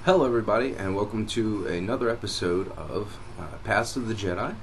Hello, everybody, and welcome to another episode of Paths of the Jedi.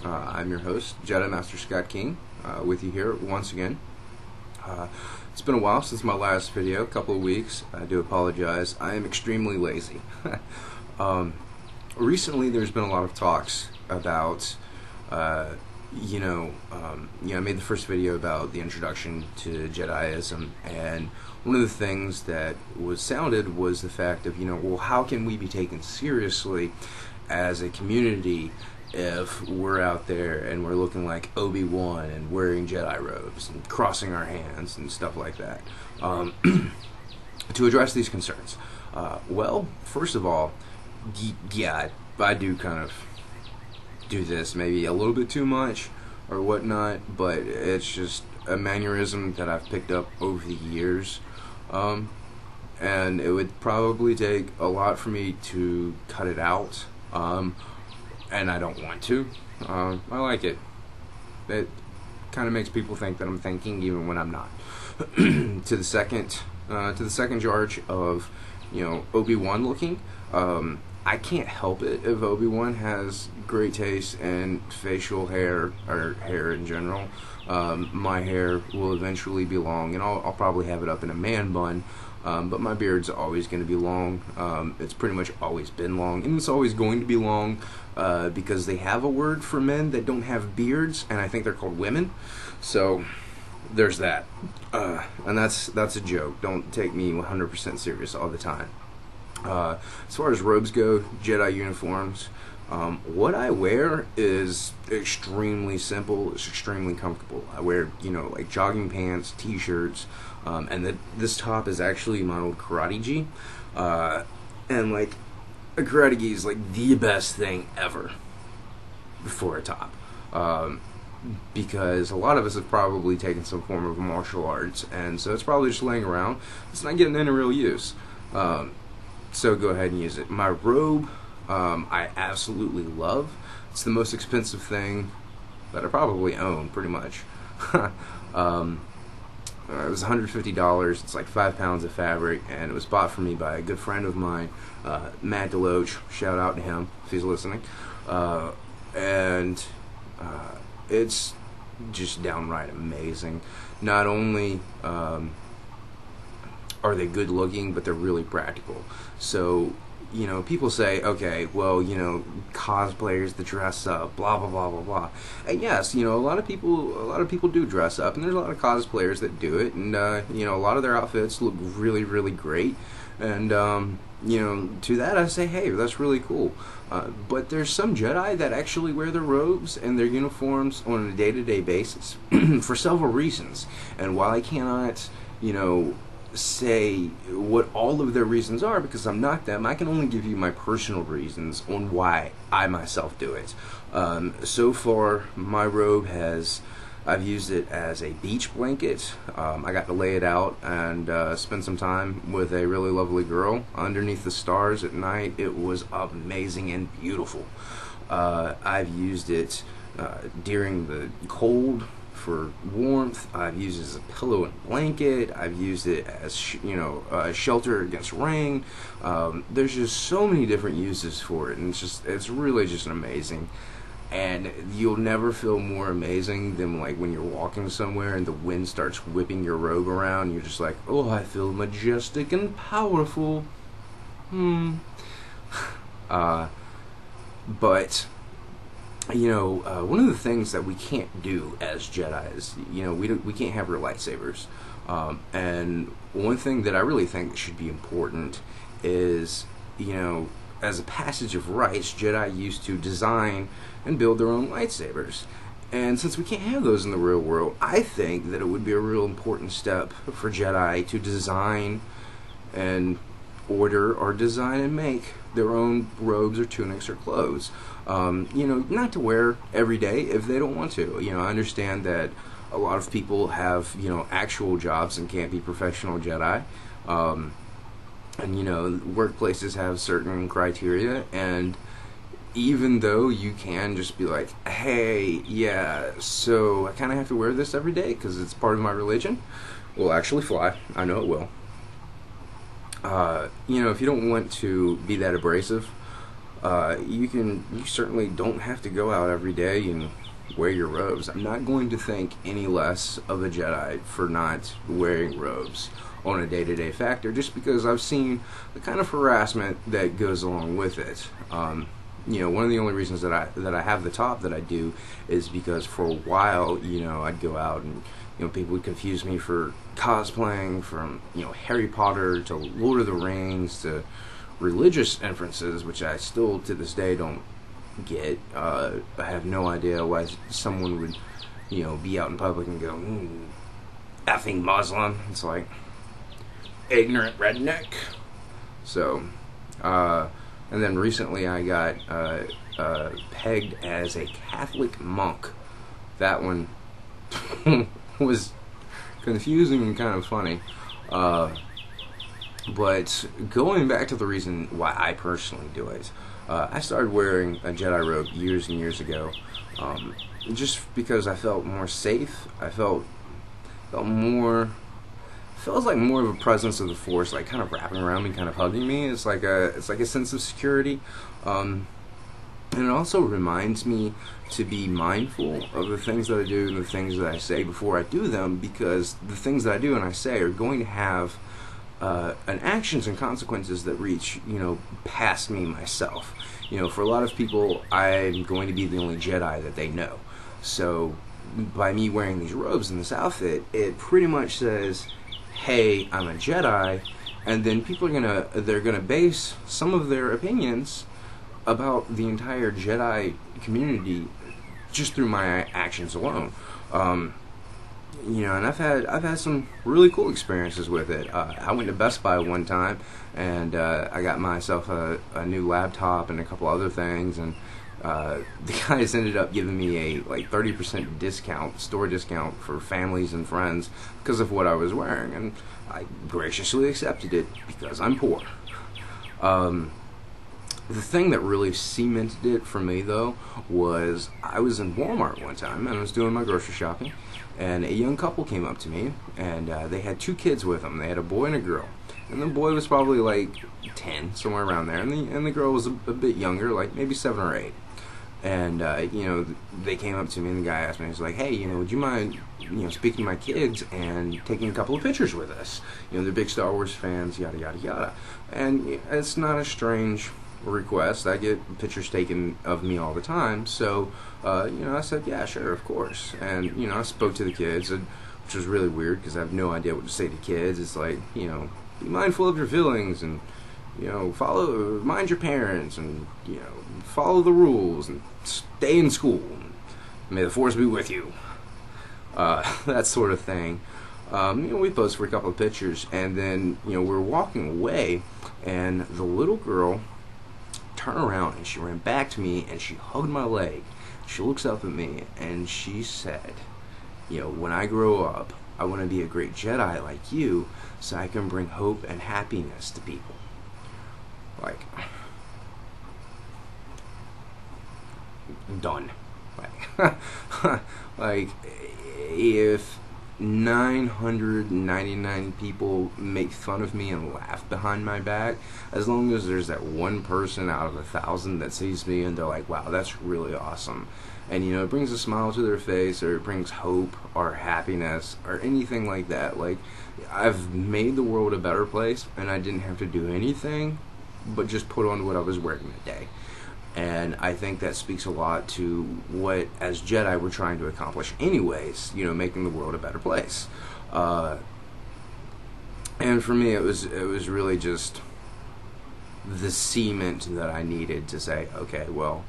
I'm your host, Jedi Master Scott King, with you here once again. It's been a while since my last video, a couple of weeks. I do apologize. I am extremely lazy. Recently, there's been a lot of talks about, I made the first video about the introduction to Jediism, and one of the things that was sounded was the fact of, well, how can we be taken seriously as a community if we're out there and we're looking like Obi-Wan and wearing Jedi robes and crossing our hands and stuff like that? To address these concerns, well, first of all, yeah, I do kind of do this maybe a little bit too much or whatnot, but it's just a mannerism that I've picked up over the years. And it would probably take a lot for me to cut it out, and I don't want to. I like it. It kind of makes people think that I'm thinking even when I'm not. To the second charge of, Obi-Wan looking, I can't help it if Obi-Wan has great taste in facial hair, or hair in general. My hair will eventually be long, and I'll probably have it up in a man bun, but my beard's always going to be long. It's pretty much always been long, and it's always going to be long, because they have a word for men that don't have beards, and I think they're called women. So there's that, and that's a joke. Don't take me 100% serious all the time. As far as robes go, Jedi uniforms, what I wear is extremely simple. It's extremely comfortable. I wear, like jogging pants, t-shirts, and this top is actually my old karate gi, and like a karate gi is like the best thing ever for a top, because a lot of us have probably taken some form of martial arts, and so it's probably just laying around. It's not getting any real use. So go ahead and use it. My robe, I absolutely love. It's the most expensive thing that I probably own, pretty much. It was $150. It's like 5 pounds of fabric, and it was bought for me by a good friend of mine, Matt Deloach. Shout out to him if he's listening. It's just downright amazing. Not only are they good looking, but they're really practical. So, people say, okay, well, cosplayers that dress up, blah blah blah blah blah. And yes, a lot of people do dress up, and there's a lot of cosplayers that do it, and a lot of their outfits look really really great. And to that I say, hey, that's really cool. But there's some Jedi that actually wear their robes and their uniforms on a day-to-day basis for several reasons. And while I cannot, say what all of their reasons are, because I'm not them, I can only give you my personal reasons on why I myself do it. So far, my robe I've used it as a beach blanket. I got to lay it out and spend some time with a really lovely girl underneath the stars at night. It was amazing and beautiful. I've used it during the cold for warmth. I've used it as a pillow and blanket. I've used it as shelter against rain. There's just so many different uses for it, and it's really just amazing. And you'll never feel more amazing than like when you're walking somewhere and the wind starts whipping your robe around. You're just like, oh, I feel majestic and powerful. But one of the things that we can't do as Jedi is, we can't have our lightsabers. And one thing that I really think should be important is, as a passage of rights, Jedi used to design and build their own lightsabers. And since we can't have those in the real world, I think that it would be a real important step for Jedi to design and order or design and make their own robes or tunics or clothes. Not to wear every day if they don't want to. I understand that a lot of people have, actual jobs and can't be professional Jedi. And, workplaces have certain criteria, and even though you can just be like, hey, yeah, so I kind of have to wear this every day because it's part of my religion, will actually fly. I know it will. if you don't want to be that abrasive, you certainly don't have to go out every day and wear your robes. I'm not going to think any less of a Jedi for not wearing robes on a day-to-day factor, just because I've seen the kind of harassment that goes along with it. One of the only reasons that I have the top that I do is because for a while, I'd go out and people would confuse me for cosplaying from Harry Potter to Lord of the Rings to religious inferences, which I still to this day don't get. I have no idea why someone would be out in public and go effing Muslim. It's like ignorant redneck. So and then recently I got pegged as a Catholic monk. That one was confusing and kind of funny. But going back to the reason why I personally do it, I started wearing a Jedi robe years and years ago, just because I felt more safe. I felt more. Feels like more of a presence of the Force, like kind of wrapping around me, kind of hugging me. It's like a sense of security, and it also reminds me to be mindful of the things that I do and the things that I say before I do them, because the things that I do and I say are going to have an actions and consequences that reach past me myself. For a lot of people, I'm going to be the only Jedi that they know. So by me wearing these robes and this outfit, it pretty much says, hey, I'm a Jedi, and then people are they're gonna base some of their opinions about the entire Jedi community just through my actions alone. And I've had some really cool experiences with it. I went to Best Buy one time, and I got myself a new laptop and a couple other things, and the guys ended up giving me a 30% discount, store discount for families and friends because of what I was wearing, and I graciously accepted it because I'm poor. The thing that really cemented it for me, though, was I was in Walmart one time and I was doing my grocery shopping, and a young couple came up to me, and they had two kids with them. They had a boy and a girl, and the boy was probably 10, somewhere around there, and the girl was a bit younger, maybe 7 or 8. And they came up to me, and the guy asked me, he was like, hey, would you mind speaking to my kids and taking a couple of pictures with us? They're big Star Wars fans, yada yada yada. And it's not a strange request. I get pictures taken of me all the time, so I said, yeah, sure, of course. And I spoke to the kids, which was really weird because I have no idea what to say to kids. It's like, be mindful of your feelings, and mind your parents, and follow the rules, and stay in school. May the Force be with you. That sort of thing. We posed for a couple of pictures, and then we're walking away, and the little girl turned around and she ran back to me and she hugged my leg. She looks up at me and she said, when I grow up, I want to be a great Jedi like you, so I can bring hope and happiness to people. Done. If 999 people make fun of me and laugh behind my back, as long as there's that one person out of 1,000 that sees me and they're like, wow, that's really awesome, and it brings a smile to their face, or it brings hope or happiness or anything like that, I've made the world a better place, and I didn't have to do anything but just put on what I was wearing that day. And I think that speaks a lot to what, as Jedi, we're trying to accomplish anyways, making the world a better place. And for me, it was really just the cement that I needed to say, okay, well,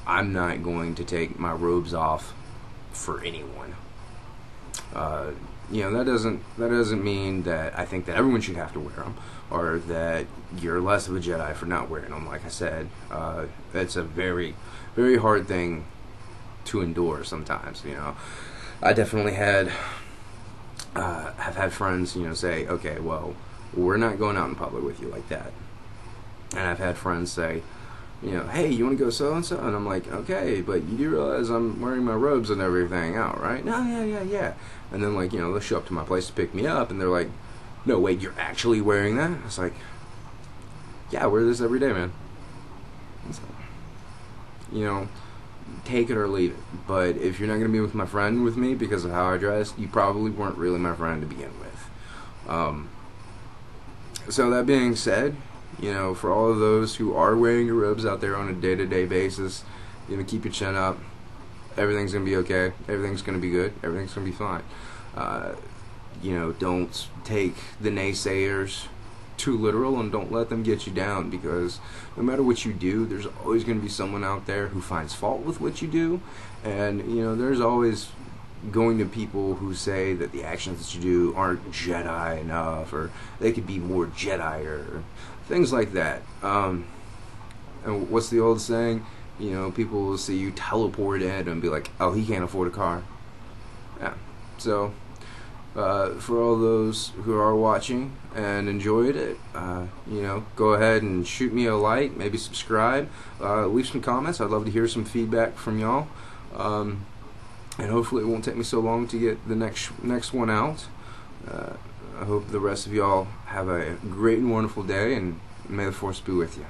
I'm not going to take my robes off for anyone. That doesn't mean that I think that everyone should have to wear them, or that you're less of a Jedi for not wearing them. Like I said, it's a very, very hard thing to endure sometimes. I definitely have had friends, say, okay, well, we're not going out in public with you like that. And I've had friends say, hey, you want to go so-and-so? And I'm like, okay, but you do realize I'm wearing my robes and everything out, right? No, yeah. And then, they'll show up to my place to pick me up, and they're like, no, wait, you're actually wearing that? It's like, yeah, I wear this every day, man. So, you know, take it or leave it. But if you're not going to be with me because of how I dress, you probably weren't really my friend to begin with. So that being said, you know, for all of those who are wearing your robes out there on a day-to-day basis, you know, keep your chin up. Everything's going to be okay. Everything's going to be good. Everything's going to be fine. You know, don't take the naysayers too literal, and don't let them get you down, because no matter what you do, there's always going to be someone out there who finds fault with what you do. And, you know, there's always going to people who say that the actions that you do aren't Jedi enough, or they could be more Jedi, or things like that. And what's the old saying? You know, people will see you teleport in and be like, oh, he can't afford a car. Yeah. So, for all those who are watching and enjoyed it, you know, go ahead and shoot me a like, maybe subscribe, leave some comments. I'd love to hear some feedback from y'all. And hopefully it won't take me so long to get the next one out. I hope the rest of y'all have a great and wonderful day, and may the Force be with you.